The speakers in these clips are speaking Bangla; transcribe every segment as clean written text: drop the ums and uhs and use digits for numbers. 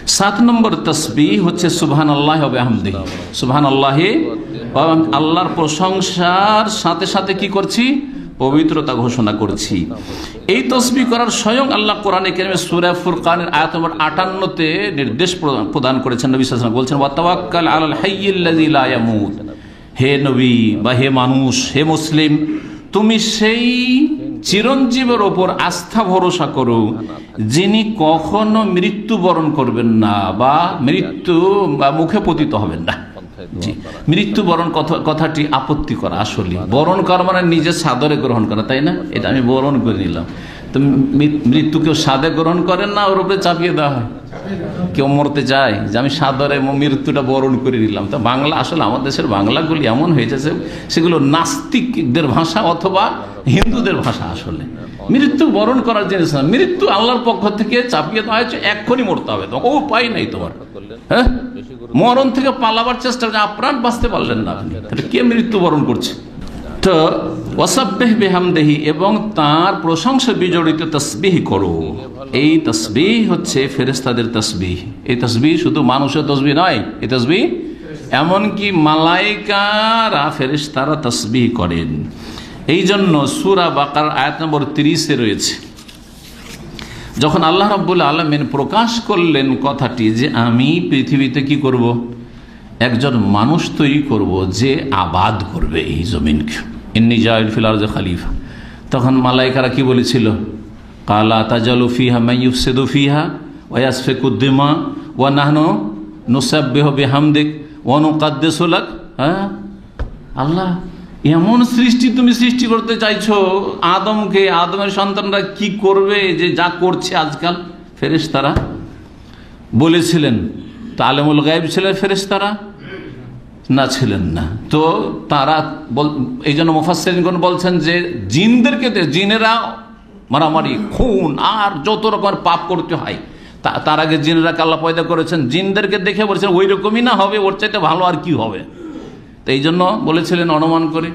7 নম্বর তাসবিহ হচ্ছে সুবহানাল্লাহি ওয়া বিহামদিহি। সুবহানাল্লাহি, আল্লাহর প্রশংসার সাথে সাথে কি করছি? পবিত্রতা ঘোষণা করছি। এই তাসবিহ করার স্বয়ং আল্লাহ কোরআনে কারিমে সূরা ফুরকানের আয়াত নম্বর 58-তে নির্দেশ প্রদান করেছেন। নবী সাল্লাল্লাহু আলাইহি ওয়াসাল্লাম বলছেন, ওয়া তাওয়াক্কাল আলাল হাইয়্যিল্লাযী লা ইয়ামুত। হে নবী বা হে মানুষ, হে মুসলিম, তুমি সেই চিরঞ্জীবের ওপর আস্থা ভরসা করো যিনি কখনো মৃত্যুবরণ করবেন না বা মৃত্যু বা মুখে পতিত হবেন না। মৃত্যুবরণ কথাটি আপত্তি করা, আসলে বরণ করা মানে নিজের সাদরে গ্রহণ করা, তাই না? এটা আমি বরণ করে নিলাম। তো মৃত্যু কেউ সাদে গ্রহণ করেন না, ওর উপরে চাপিয়ে দেওয়া হয়। কেউ মরতে চায় যে আমি সাদরে মৃত্যুটা বরণ করে নিলাম। তো বাংলা, আসলে আমাদের দেশের বাংলাগুলি এমন হয়েছে সেগুলো নাস্তিকদের ভাষা অথবা হিন্দুদের ভাষা। আসলে মৃত্যু বরণ করার জিনিস না, মৃত্যু আল্লাহর পক্ষ থেকে চাপিয়ে দেওয়া হয়েছে। এক্ষুনি মরতে হবে, তো ও উপায় নেই তোমার। হ্যাঁ, মরণ থেকে পালাবার চেষ্টা করছে, আপ্রাণ বাঁচতে পারলেন না আপনি, তাহলে কে মৃত্যু বরণ করছে? তো ওয়াসাব্বিহ বিহামদিহি, এবং তার প্রশংসা বিজড়িত তাসবিহ করো। এই তাসবিহ হচ্ছে ফেরেশতাদের তাসবিহ। এই তাসবিহ শুধু মানুষের তাসবিহ নয়, এই তাসবিহ এমনকি মালায়েকারা, ফেরেশতারা তাসবিহ করেন। এই জন্য সূরা বাকারার আয়াত নম্বর 30-এ রয়েছে, যখন আল্লাহ রাব্বুল আলামিন প্রকাশ করলেন কথাটি যে আমি পৃথিবীতে কি করব, একজন মানুষ তৈরি করব যে আবাদ করবে এই জমিনকে, ইন্নী জাইল ফিল আরদি খলিফা। তখন মালায়েকারা কি বলেছিল? কালা তাজালু ফিহা মান ইউফসিদু ফিহা ওয়া ইয়াসফিকু দিমা ওয়া নাহনু নুসাব্বিহু বিহামদিক ওয়া নুকাদ্দিসু লাক। হ্যাঁ, আল্লাহ এমন সৃষ্টি তুমি সৃষ্টি করতে চাইছো আদমকে, আদমের সন্তানরা কি করবে যে যা করছে আজকাল? ফেরেশতারা বলেছিলেন। তো আলেমুল গায়েব ছিলেন ফেরেশতারা? না, ছিলেন না। তো তারা এই জন্য মুফাসসিরিনগণ বলছেন যে জিনদেরকে, জিনেরা মারামারি, খুন আর যত রকমের পাপ করতে হয়, তার আগে জিনেরা আল্লাহ পয়দা করেছেন, জিনদেরকে দেখে বলেছেন ওই রকমই না হবে, ওর চাইতে ভালো আর কি হবে। তো এই জন্য বলেছিলেন অনুমান করে,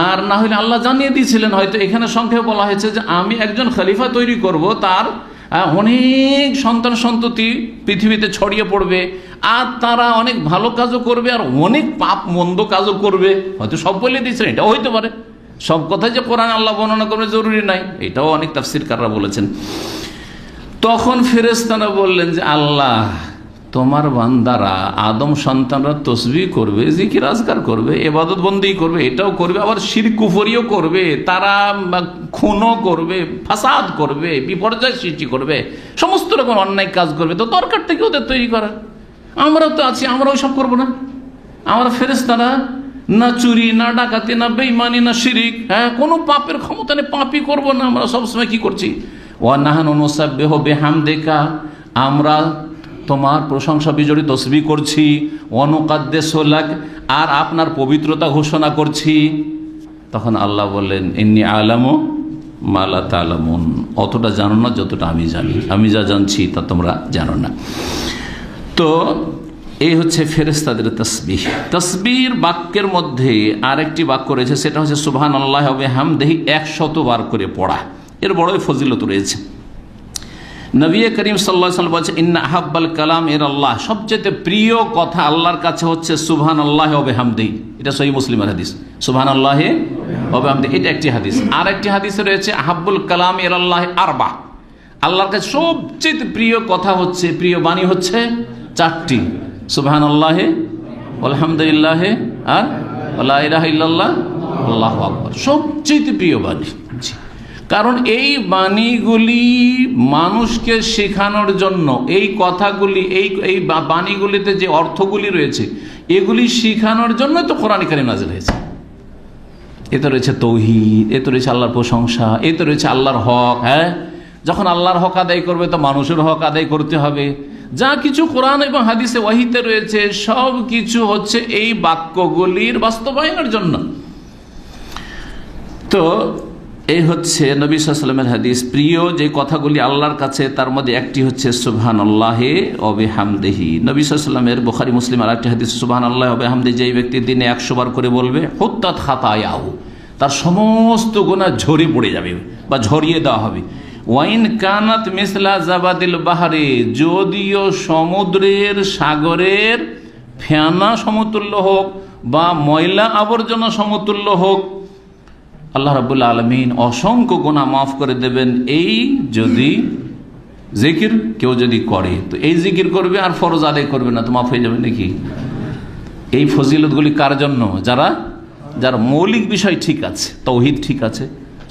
আর না হলে আল্লাহ জানিয়ে দিয়েছিলেন। হয়তো এখানে সংক্ষেপে বলা হয়েছে যে আমি একজন খলিফা তৈরি করব, তার অনেক সন্তান সন্ততি পৃথিবীতে ছড়িয়ে পড়বে, আর তারা অনেক ভালো কাজও করবে আর অনেক পাপ মন্দ কাজও করবে। হয়তো সব বলে দিয়েছেন, এটাও হইতে পারে। সব কথাই যে কোরআন আল্লাহ বর্ণনা করবে জরুরি নাই, এটাও অনেক তাফসীরকাররা বলেছেন। তখন ফেরেশতারা বললেন যে আল্লাহ, তোমার বান্দারা আদম সন্তানরা তসবিহ করবে, জিকির আজকার করবে, ইবাদত বন্দেগী করবে, এটাও করবে, আবার শিরক কুফরিও করবে, তারা খুনও করবে, ফাসাদ করবে, বিপর্যয় সৃষ্টি করবে, সমস্ত রকম অন্যায় কাজ করবে। তো দরকার থেকে ওদের তৈরি করা, আমরাও তো আছি, আমরা ওইসব করবো না। আমরা ফেরেশতারা না চুরি, না ডাকাতি, না বেঈমানি, না শিরিক, হ্যাঁ, কোনো পাপের ক্ষমতা নেই, পাপই করবো না। আমরা সবসময় কি করছি? ওয়া নাহনু নুসাব্বিহু বিহামদিকা, আমরা তোমার প্রশংসা বিজড়িত তাসবিহ করছি, ওয়া নুকাদ্দিসু লাক, আর আপনার পবিত্রতা ঘোষণা করছি। তখন আল্লাহ বললেন ইন্নী আ'লামু মা লা তা'লামুন, অতটা জানো না যতটা আমি জানি, আমি যা জানছি তা তোমরা জানো না। তো এই হচ্ছে ফেরেশতাদের তাসবিহ। তাসবিহর বাক্যের মধ্যে আরেকটি বাক্য রয়েছে, সেটা হচ্ছে সুবহানাল্লাহি ওয়া বিহামদিহি, 100 বার করে পড়া। এর বড়ই ফজিলত রয়েছে। নবী করিম সাল্লাল্লাহু আলাইহি ওয়াসাল্লাম বলেছেন ইন্না আহাব্বাল কালাম ইলাল্লাহ, সবচেয়ে প্রিয় কথা আল্লাহর কাছে হচ্ছে সুবহানাল্লাহি ওয়া বিহামদিহি। এটা সহিহ মুসলিমের হাদিস, সুবহানাল্লাহি ওয়া বিহামদিহি, এটা একটি হাদিস। আর একটি হাদিসে রয়েছে আহাব্বুল কালাম ইলাল্লাহি আরবা, আল্লাহর কাছে সবচেয়ে প্রিয় কথা হচ্ছে, প্রিয় বাণী হচ্ছে 4টি, সুবহানাল্লাহি আলহামদুলিল্লাহি আর লা ইলাহা ইল্লাল্লাহ আল্লাহু আকবার, সবচেয়ে প্রিয় বাণী। কারণ এই বাণীগুলি মানুষকে শেখানোর জন্য, এই কথাগুলি, এই বাণীগুলিতে যে অর্থগুলি রয়েছে এগুলি শেখানোর জন্য তো কোরআন কারীম নাযিল হয়েছে। এতে রয়েছে তাওহীদ, এতে রয়েছে আল্লাহর প্রশংসা, এতে রয়েছে আল্লাহর হক। হ্যাঁ, যখন আল্লাহর হক আদায় করবে তো মানুষের হক আদায় করতে হবে। যা কিছু কোরআন এবং হাদিসে ওয়াহিতে রয়েছে সব কিছু হচ্ছে এই বাক্যগুলির বাস্তবায়নের জন্য। তো এই হচ্ছে নবী সাল্লাল্লাহু আলাইহি ওয়াসাল্লামের হাদিস। প্রিয় যে কথাগুলি আল্লাহর কাছে, তার মধ্যে একটি হচ্ছে সুবহানাল্লাহি ওয়া বিহামদিহি। নবী সাল্লাল্লাহু আলাইহি ওয়াসাল্লামের বুখারী মুসলিম আর একটি হাদিস, সুবহানাল্লাহি ওয়া বিহামদিহি যেই ব্যক্তি দিনে 100 বার করে বলবে, হুত্তাত খাতায়াহু, তার সমস্ত গুনাহ ঝরে পড়ে যাবে বা ঝরিয়ে দেওয়া হবে। ওয়াইন কানাত মিসলা জাবাদিল বাহারে, যদিও সমুদ্রের সাগরের ফেনা সমতুল্য হোক বা ময়লা আবর্জনা সমতুল্য হোক, আল্লাহ রাব্বুল আলামিন অসংখ্য গুনাহ মাফ করে দেবেন। এই যদি জিকির কেউ যদি করে, তো এই জিকির করবে আর ফরজ আদায় করবে না, তো মাফ হয়ে যাবে নাকি? এই ফজিলতগুলি কার জন্য? যার মৌলিক বিষয় ঠিক আছে, তৌহিদ ঠিক আছে,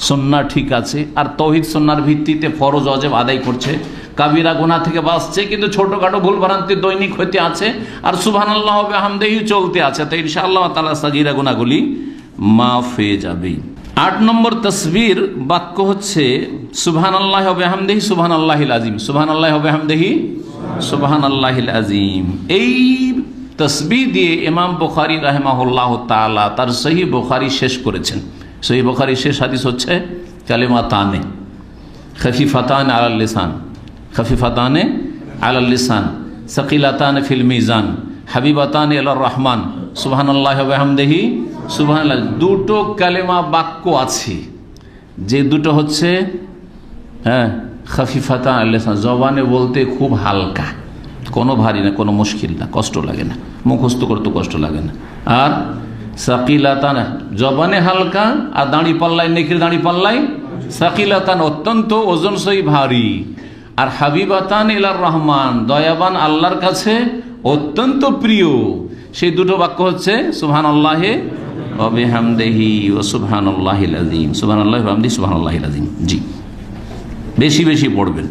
সুন্নাহ ঠিক আছে, আর তৌহিদ সুন্নাহর ভিত্তিতে ফরজ ওয়াজিব আদায় করছে, কাবিরা গুনাহ থেকে বাঁচছে, কিন্তু ছোটখাটো ভুল ভ্রান্তি দৈনিক হইতে আছে, আর সুবহানাল্লাহ ওয়া বিহামদিহি চলতে আছে, তো ইনশাআল্লাহ তাআলা সাগীরা গুনাহগুলি মাফ হয়ে যাবে। 8 নম্বর তাসবির বাক্য হচ্ছে সুবহানাল্লাহ ওয়া বিহামদিহি সুবহানাল্লাহিল আযীম, সুবহানাল্লাহ ওয়া বিহামদিহি সুবহানাল্লাহিল আযীম। এই তাসবিহ দিয়ে ইমাম বুখারী রাহিমাহুল্লাহ তাআলা তার সহিহ বুখারী শেষ করেছেন। সহিহ বুখারীর শেষ হাদিস হচ্ছে কালিমাতানে খফিফাতান আলাল লিসান, খফিফাতানে আলাল লিসান সাকিলাতান ফিল মিজান হাবিবাতান ইলার রহমান সুবহানাল্লাহি ওয়া বিহামদিহি সুবহানাল্লাহ। দুটো কালেমা বাক্য আছে, যে দুটো হচ্ছে খফিফাতান আলাল লিসান, জবানে বলতে খুব হালকা, কোনো ভারী না, কোনো মুশকিল না, কষ্ট লাগে না, মুখস্থ করতে কষ্ট লাগে না। আর সাকিলাতান, জবানে হালকা, আর দাঁড়ি পাল্লায়, নেকির দাঁড়ি পাল্লায় সাকিলাতান, অত্যন্ত ওজনসই ভারী। আর হাবিবাতান ইলার রহমান, দয়াবান আল্লাহর কাছে অত্যন্ত প্রিয়। সেই দুটো বাক্য হচ্ছে সুবহানাল্লাহি ওয়া বিহামদিহি ওয়া সুবহানাল্লাহিল আযীম, সুবহানাল্লাহি ওয়া বিহামদিহি সুবহানাল্লাহিল আযীম। জি, বেশি বেশি পড়বেন।